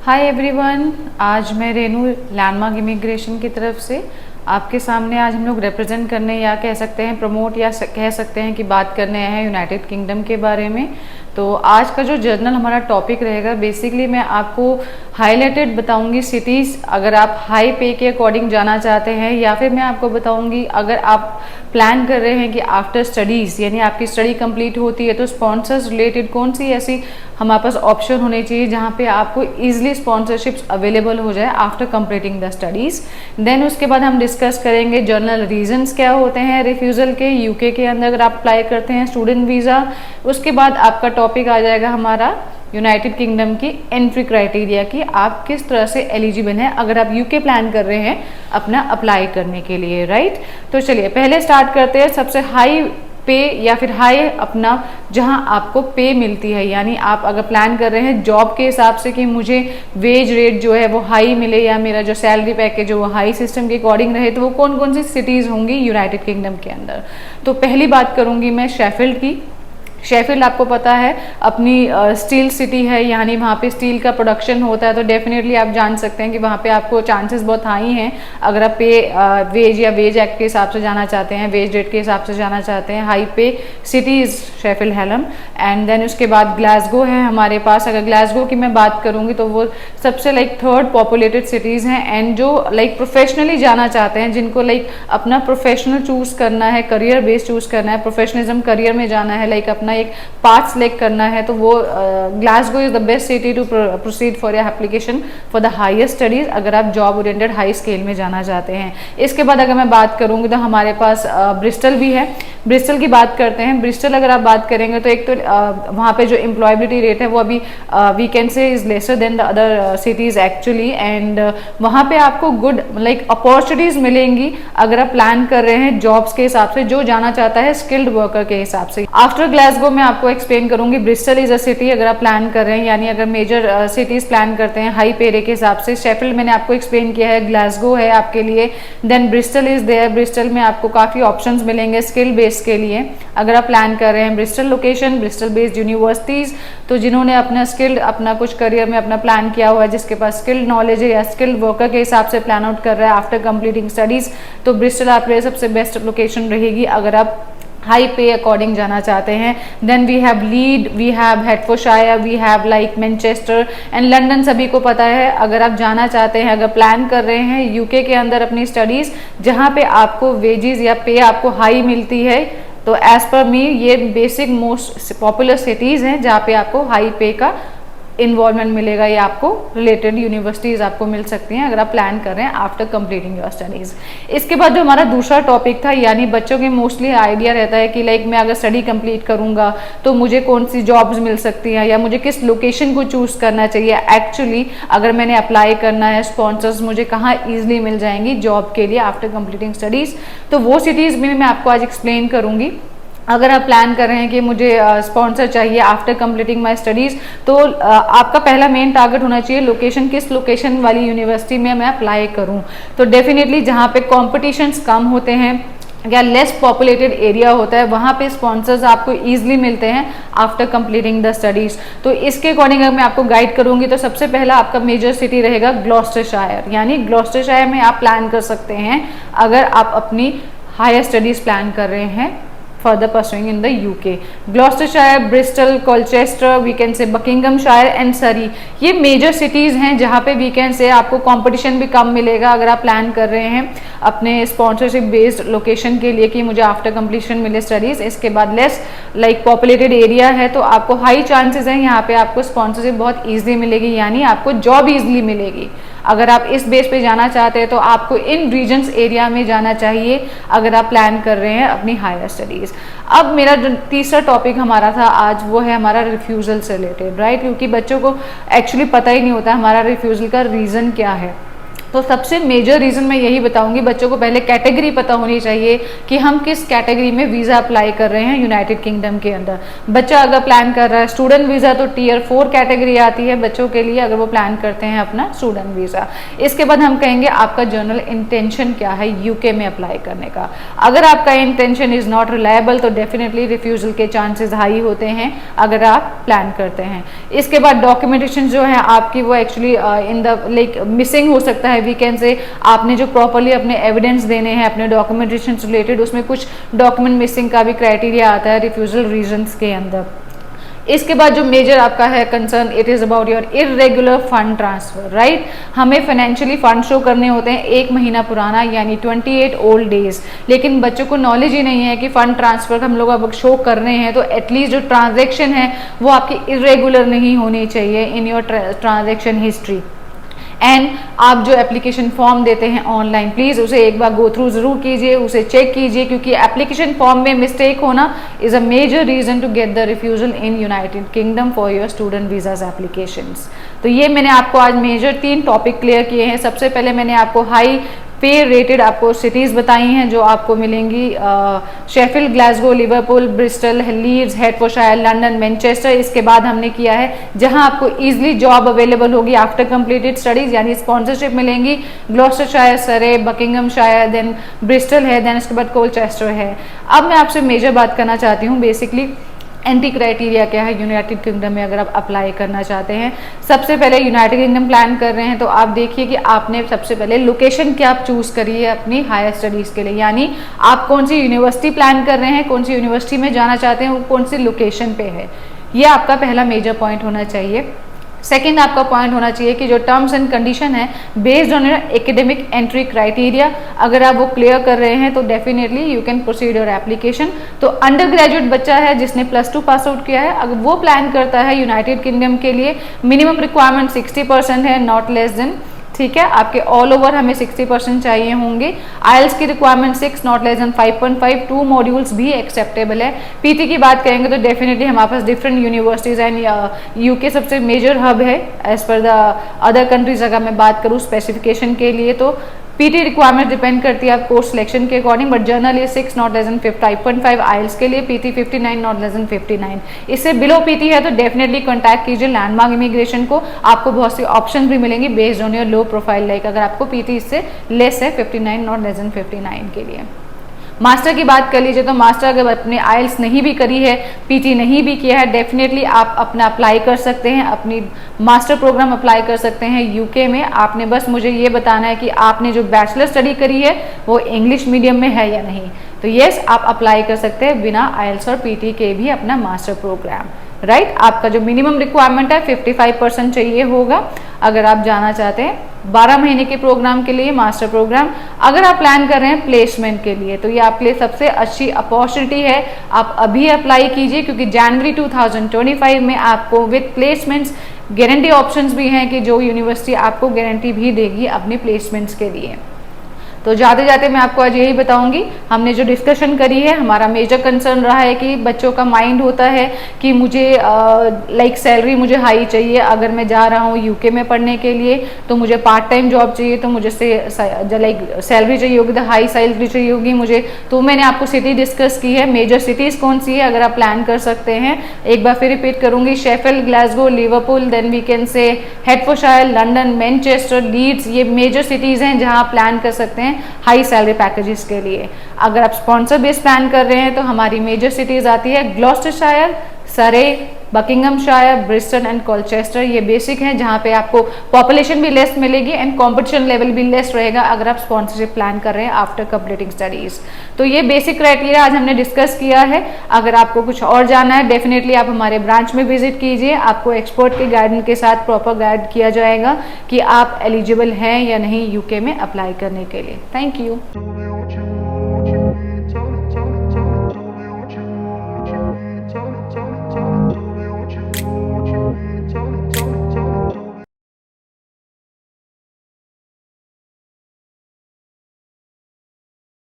Hi everyone, आज मैं Renu landmark immigration की तरफ से आपके सामने आज हम लोग रिप्रेजेंट करने या कह सकते हैं प्रमोट या कह सकते हैं कि बात करने आए हैं यूनाइटेड किंगडम के बारे में। तो आज का जो जर्नल हमारा टॉपिक रहेगा, बेसिकली मैं आपको हाईलाइटेड बताऊंगी सिटीज़ अगर आप हाई पे के अकॉर्डिंग जाना चाहते हैं, या फिर मैं आपको बताऊंगी अगर आप प्लान कर रहे हैं कि आफ्टर स्टडीज़ यानी आपकी स्टडी कंप्लीट होती है तो स्पॉन्सर्स रिलेटेड कौन सी ऐसी हमारे पास ऑप्शन होने चाहिए जहाँ पे आपको ईजिली स्पॉन्सरशिप्स अवेलेबल हो जाए after completing the studies. Then उसके बाद हम डिस्कस करेंगे जर्नल रीजंस क्या होते हैं रिफ्यूज़ल के यूके के अंदर अगर आप अप्लाई करते हैं स्टूडेंट वीज़ा। उसके बाद आपका टॉपिक आ जाएगा हमारा यूनाइटेड किंगडम की एंट्री क्राइटेरिया की, आप किस तरह से एलिजिबल हैं अगर आप यूके प्लान कर रहे हैं अपना अप्लाई करने के लिए, राइट। तो चलिए पहले स्टार्ट करते हैं सबसे हाई पे या फिर हाई अपना जहां आपको पे मिलती है, यानी आप अगर प्लान कर रहे हैं जॉब के हिसाब से कि मुझे वेज रेट जो है वो हाई मिले या मेरा जो सैलरी पैकेज वो हाई सिस्टम के अकॉर्डिंग रहे, तो वो कौन कौन सी सिटीज़ होंगी यूनाइटेड किंगडम के अंदर। तो पहली बात करूंगी मैं शेफील्ड की। शेफील्ड आपको पता है अपनी स्टील सिटी है, यानी वहाँ पे स्टील का प्रोडक्शन होता है, तो डेफिनेटली आप जान सकते हैं कि वहाँ पे आपको चांसेस बहुत हाई हैं अगर आप पे वेज या वेज एक्ट के हिसाब से जाना चाहते हैं, वेज रेट के हिसाब से जाना चाहते हैं। High pay city is Sheffield Hallam. And then उसके बाद ग्लासगो है हमारे पास। अगर ग्लासगो की मैं बात करूँगी तो वो सबसे थर्ड पॉपुलेटेड सिटीज़ हैं, एंड जो प्रोफेशनली जाना चाहते हैं, जिनको अपना प्रोफेशनल चूज़ करना है, करियर बेस चूज़ करना है, प्रोफेशनलिज्म करियर में जाना है, अपना एक पाथ सिलेक्ट करना है, तो वो Glasgow is the best city to proceed for your application for the higher studies अगर आप जॉब ओरिएंटेड हाई स्केल में जाना चाहते हैं। इसके बाद अगर मैं बात करूंगी तो हमारे पास ब्रिस्टल भी है। ब्रिस्टल की बात करते हैं। ब्रिस्टल अगर आप बात करेंगे तो एक तो वहाँ पे जो एम्प्लॉयबिलिटी रेट है वो अभी we can say is lesser than the other cities actually, and वहाँ पे आपको गुड अपॉर्चुनिटीज मिलेंगी अगर आप प्लान कर रहे हैं जॉब्स के हिसाब से, जो जाना चाहता है स्किल्ड वर्कर के हिसाब से। आफ्टर ग्लासगो मैं आपको एक्सप्लेन करूंगी ब्रिस्टल इज अ सिटी अगर आप प्लान कर रहे हैं, यानी अगर मेजर सिटीज प्लान करते हैं हाई पे रेट के हिसाब से। शेफील्ड मैंने आपको एक्सप्लेन किया है, ग्लासगो है आपके लिए, then Bristol is there. Bristol में आपको काफी ऑप्शंस मिलेंगे स्किल बेस के लिए अगर आप प्लान कर रहे हैं। Bristol location, Bristol based universities, तो जिन्होंने अपना स्किल्ड अपना कुछ करियर में अपना प्लान किया हुआ है, जिसके पास स्किल्ड नॉलेज है या स्किल्ड वर्कर के हिसाब से प्लान आउट कर रहा है आफ्टर कंप्लीटिंग स्टडीज, तो ब्रिस्टल आपके लिए सबसे बेस्ट लोकेशन रहेगी अगर आप हाई पे अकॉर्डिंग जाना चाहते हैं। Then we have Leeds, we have Hertfordshire, we have Manchester and London. सभी को पता है अगर आप जाना चाहते हैं, अगर प्लान कर रहे हैं यूके के अंदर अपनी स्टडीज जहां पे आपको वेजेस या पे आपको हाई मिलती है, तो एज पर मी ये बेसिक मोस्ट पॉपुलर सिटीज़ हैं जहाँ पे आपको हाई पे का इन्वॉल्वमेंट मिलेगा या आपको रिलेटेड यूनिवर्सिटीज़ आपको मिल सकती हैं अगर आप प्लान कर रहे हैं आफ्टर कंप्लीटिंग योर स्टडीज़। इसके बाद जो हमारा दूसरा टॉपिक था, यानी बच्चों के मोस्टली आइडिया रहता है कि मैं अगर स्टडी कंप्लीट करूंगा तो मुझे कौन सी जॉब्स मिल सकती हैं या मुझे किस लोकेशन को चूज़ करना चाहिए। एक्चुअली अगर मैंने अप्लाई करना है, स्पॉन्सर्स मुझे कहाँ ईजिली मिल जाएंगी जॉब के लिए आफ्टर कंप्लीटिंग स्टडीज़, तो वो सिटीज़ में मैं आपको आज एक्सप्लेन करूँगी। अगर आप प्लान कर रहे हैं कि मुझे स्पॉन्सर चाहिए आफ्टर कंप्लीटिंग माय स्टडीज़, तो आपका पहला मेन टारगेट होना चाहिए लोकेशन, किस लोकेशन वाली यूनिवर्सिटी में मैं अप्लाई करूं। तो डेफिनेटली जहां पे कॉम्पिटिशन्स कम होते हैं या लेस पॉपुलेटेड एरिया होता है, वहाँ पे स्पॉन्सर्स आपको ईजिली मिलते हैं आफ्टर कंप्लीटिंग द स्टडीज़। तो इसके अकॉर्डिंग अगर मैं आपको गाइड करूँगी तो सबसे पहला आपका मेजर सिटी रहेगा ग्लॉस्टरशायर, यानी ग्लॉस्टरशायर में आप प्लान कर सकते हैं अगर आप अपनी हायर स्टडीज़ प्लान कर रहे हैं further pursuing in the UK। Gloucestershire, Bristol, Colchester, we can say Buckinghamshire and सरी, ये मेजर सिटीज़ हैं जहाँ पे वी कैन से आपको कंपटीशन भी कम मिलेगा अगर आप प्लान कर रहे हैं अपने स्पॉन्सरशिप बेस्ड लोकेशन के लिए कि मुझे आफ्टर कंप्लीशन मिले स्टडीज़। इसके बाद लेस पॉपुलेटेड एरिया है तो आपको हाई चांसेस हैं यहाँ पे आपको स्पॉन्सरशिप बहुत ईजिली मिलेगी, यानी आपको जॉब ईजिली मिलेगी। अगर आप इस बेस पे जाना चाहते हैं तो आपको इन रीजन्स एरिया में जाना चाहिए अगर आप प्लान कर रहे हैं अपनी हायर स्टडीज़। अब मेरा जो तीसरा टॉपिक हमारा था आज वो है हमारा रिफ्यूज़ल से रिलेटेड, राइट, क्योंकि बच्चों को एक्चुअली पता ही नहीं होता हमारा रिफ्यूज़ल का रीज़न क्या है। तो सबसे मेजर रीज़न मैं यही बताऊंगी, बच्चों को पहले कैटेगरी पता होनी चाहिए कि हम किस कैटेगरी में वीज़ा अप्लाई कर रहे हैं यूनाइटेड किंगडम के अंदर। बच्चा अगर प्लान कर रहा है स्टूडेंट वीज़ा तो टियर 4 कैटेगरी आती है बच्चों के लिए, अगर वो प्लान करते हैं अपना स्टूडेंट वीज़ा। इसके बाद हम कहेंगे आपका जनरल इंटेंशन क्या है यूके में अप्लाई करने का। अगर आपका इंटेंशन इज़ नॉट रिलायबल तो डेफिनेटली रिफ्यूजल के चांसेस हाई होते हैं अगर आप प्लान करते हैं। इसके बाद डॉक्यूमेंटेशन जो है आपकी वो actually in the like missing हो सकता है, वीकेंड से आपने जो प्रॉपरली अपने एविडेंस देने हैं अपने डॉक्यूमेंटेशन से रिलेटेड, उसमें कुछ डॉक्यूमेंट मिसिंग का भी क्राइटेरिया आता है रिफ्यूजल रीजंस के अंदर। इसके बाद जो मेजर आपका है concern, it is about your irregular fund transfer, right. हमें फाइनेंशियली फंड शो करने होते हैं 1 महीना पुराना यानी 28 ओल्ड डेज, लेकिन बच्चों को नॉलेज ही नहीं है कि फंड ट्रांसफर हम लोग अब शो कर रहे हैं तो एटलीस्ट जो ट्रांजेक्शन है वो आपकी इरेगुलर नहीं होनी चाहिए in your transaction history. And आप जो एप्लीकेशन फॉर्म देते हैं ऑनलाइन, प्लीज़ उसे एक बार गो थ्रू ज़रूर कीजिए, उसे चेक कीजिए, क्योंकि एप्लीकेशन फॉर्म में मिस्टेक होना is a major reason to get the refusal in United Kingdom for your student visas applications. तो ये मैंने आपको आज मेजर 3 टॉपिक क्लियर किए हैं। सबसे पहले मैंने आपको हाई पे रेटेड आपको सिटीज़ बताई हैं जो आपको मिलेंगी Sheffield, Glasgow, Liverpool, Bristol, Leeds, Hertfordshire, London, Manchester. इसके बाद हमने किया है जहां आपको इजीली जॉब अवेलेबल होगी आफ्टर कंप्लीटेड स्टडीज, यानी स्पॉन्सरशिप मिलेंगी, Gloucestershire, Surrey, Buckinghamshire, then Bristol है, देन इसके बाद कोलचेस्टर है। अब मैं आपसे मेजर बात करना चाहती हूँ बेसिकली एंट्री क्राइटेरिया क्या है यूनाइटेड किंगडम में अगर आप अप्लाई करना चाहते हैं। सबसे पहले यूनाइटेड किंगडम प्लान कर रहे हैं तो आप देखिए कि आपने सबसे पहले लोकेशन क्या आप चूज करी है अपनी हायर स्टडीज़ के लिए, यानी आप कौन सी यूनिवर्सिटी प्लान कर रहे हैं, कौन सी यूनिवर्सिटी में जाना चाहते हैं, वो कौन सी लोकेशन पे है। ये आपका पहला मेजर पॉइंट होना चाहिए। सेकेंड आपका पॉइंट होना चाहिए कि जो टर्म्स एंड कंडीशन है based on your academic entry criteria, अगर आप वो क्लियर कर रहे हैं तो definitely you can proceed your application. तो अंडर ग्रेजुएट बच्चा है जिसने +2 पास आउट किया है, अगर वो प्लान करता है यूनाइटेड किंगडम के लिए, मिनिमम रिक्वायरमेंट 60% है, नॉट लेस देन, ठीक है। आपके ऑल ओवर हमें 60% चाहिए होंगे। आइल्स की requirement 6, not less than 5.5, 2 modules भी एक्सेप्टेबल है। पीटी की बात करेंगे तो डेफिनेटली हमारे पास डिफरेंट यूनिवर्सिटीज़ एंड यूके सबसे मेजर हब है as per the other countries. अगर मैं बात करूँ स्पेसिफिकेशन के लिए तो पीटी रिक्वायरमेंट डिपेंड करती है आप कोर्स सिलेक्शन के according, but generally 6, not less than 5.5 आइल्स के लिए, पीटी 59, नॉट लेस देन 59। इससे बिलो पीटी है तो डेफिनेटली कॉन्टैक्ट कीजिए लैंडमार्क इमिग्रेशन को, आपको बहुत सी ऑप्शन भी मिलेंगी based on your low profile, like अगर आपको पीटी इससे लेस है 59, नॉट लेस देन 59 के लिए। मास्टर की बात कर लीजिए तो मास्टर अगर अपने आइल्स नहीं भी करी है, पीटी नहीं भी किया है, डेफिनेटली आप अपना अप्लाई कर सकते हैं, अपनी मास्टर प्रोग्राम अप्लाई कर सकते हैं यूके में। आपने बस मुझे ये बताना है कि आपने जो बैचलर स्टडी करी है वो इंग्लिश मीडियम में है या नहीं। तो येस, आप अप्लाई कर सकते हैं बिना आइल्स और पीटी के भी अपना मास्टर प्रोग्राम, राइट। आपका जो मिनिमम रिक्वायरमेंट है 55% चाहिए होगा अगर आप जाना चाहते हैं 12 महीने के प्रोग्राम के लिए, मास्टर प्रोग्राम। अगर आप प्लान कर रहे हैं प्लेसमेंट के लिए तो ये आपके लिए सबसे अच्छी अपॉर्चुनिटी है, आप अभी अप्लाई कीजिए, क्योंकि जनवरी 2025 में आपको विद प्लेसमेंट्स गारंटी ऑप्शंस भी हैं कि जो यूनिवर्सिटी आपको गारंटी भी देगी अपने प्लेसमेंट्स के लिए। तो जाते जाते मैं आपको आज यही बताऊंगी, हमने जो डिस्कशन करी है हमारा मेजर कंसर्न रहा है कि बच्चों का माइंड होता है कि मुझे लाइक सैलरी मुझे हाई चाहिए, अगर मैं जा रहा हूँ यूके में पढ़ने के लिए तो मुझे पार्ट टाइम जॉब चाहिए, तो मुझे लाइक सैलरी चाहिए होगी, तो हाई सैलरी चाहिए होगी मुझे। तो मैंने आपको सिटी डिस्कस की है, मेजर सिटीज़ कौन सी है अगर आप प्लान कर सकते हैं। एक बार फिर रिपीट करूंगी, Sheffield, Glasgow, Liverpool, then we can say Hertfordshire, London, Manchester, Leeds, ये मेजर सिटीज़ हैं जहाँ आप प्लान कर सकते हैं हाई सैलरी पैकेजेस के लिए। अगर आप स्पॉन्सर बेस्ड प्लान कर रहे हैं तो हमारी मेजर सिटीज आती है Gloucestershire, Surrey, बकिंगमशायर, Bristol and Colchester. ये बेसिक हैं जहाँ पे आपको पॉपुलेशन भी लेस मिलेगी एंड कंपटीशन लेवल भी लेस रहेगा अगर आप स्पॉन्सरशिप प्लान कर रहे हैं आफ्टर कंप्लीटिंग स्टडीज। तो ये बेसिक क्राइटेरिया आज हमने डिस्कस किया है। अगर आपको कुछ और जानना है डेफिनेटली आप हमारे ब्रांच में विजिट कीजिए, आपको एक्सपर्ट के गाइडेंस के साथ प्रॉपर गाइड किया जाएगा कि आप एलिजिबल हैं या नहीं यूके में अप्लाई करने के लिए। Thank you.